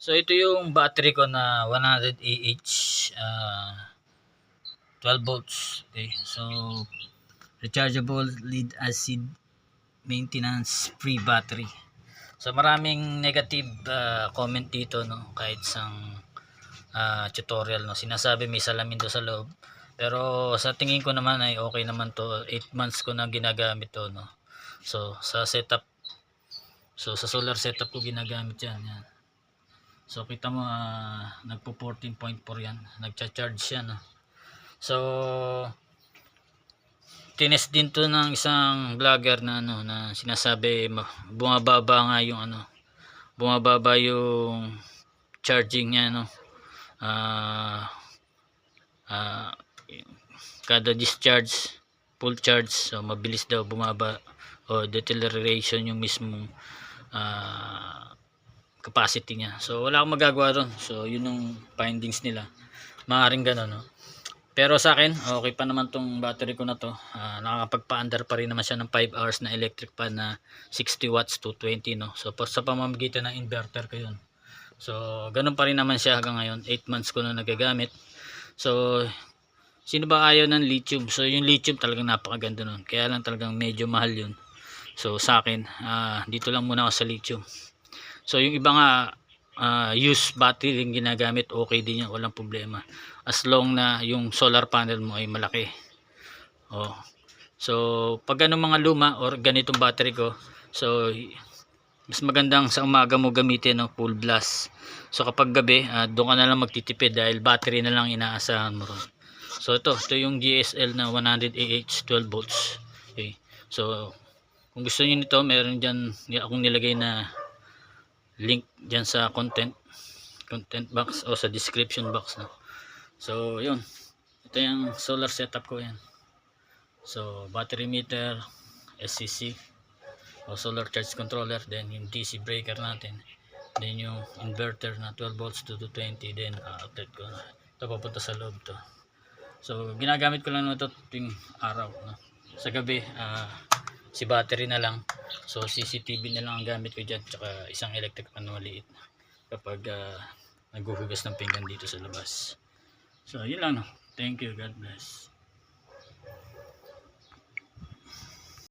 So ito yung battery ko na 100 Ah 12 volts. Okay. So rechargeable lead acid maintenance free battery. So maraming negative comment dito, no, kahit sang tutorial, no. Sinasabi may salamin do sa loob. Pero sa tingin ko naman ay okay naman to. 8 months ko na ginagamit to, no. So sa setup, so sa solar setup ko ginagamit yan. Yan. So kita mo nagpo 14.4 yan. Nagcha-charge siya, no. So tines din to ng isang vlogger na ano na sinasabi bumababa nga yung bumababa yung charging niya, no. Ah Kada discharge full charge, so mabilis daw bumaba o deceleration yung mismong capacity niya. So wala akong magagawa doon. So yun yung findings nila, maaaring gano'n, no. Pero sa akin okay pa naman tong battery ko na to. Nakakapagpa-under pa rin naman siya ng 5 hours na electric fan na 60 watts to 20, no. So sa pamamagitan ng inverter ko yun. So ganun pa rin naman siya hanggang ngayon. 8 months ko na nagagamit. So sino ba ayaw ng lithium? So yung lithium talagang napakaganda nun. Kaya lang talagang medyo mahal yun. So sa akin dito lang muna ako sa lithium. So yung iba nga used battery rin ginagamit, okay din yan, walang problema. As long na yung solar panel mo ay malaki. So pag mga luma or ganitong battery ko, so mas magandang sa umaga mo gamitin, no, full blast. So kapag gabi doon ka na lang magtitipid dahil battery na lang inaasahan mo ron. So ito yung GSL na 100 Ah 12 volts. Okay. So kung gusto niyo nito, meron diyan akong nilagay na link diyan sa content box o sa description box, no. So yun, ito yung solar setup ko yan. So battery meter, SCC o solar charge controller, then yung DC breaker natin, then yung inverter na 12 volts to 20, then outlet ko na ito papunta sa loob to. So ginagamit ko lang ito tuwing araw, no. Sa gabi si battery na lang. So CCTV na lang ang gamit ko dyan, tsaka isang electric fan na maliit kapag naghuhugas ng pinggan dito sa labas. So yun lang, no. Thank you, God bless.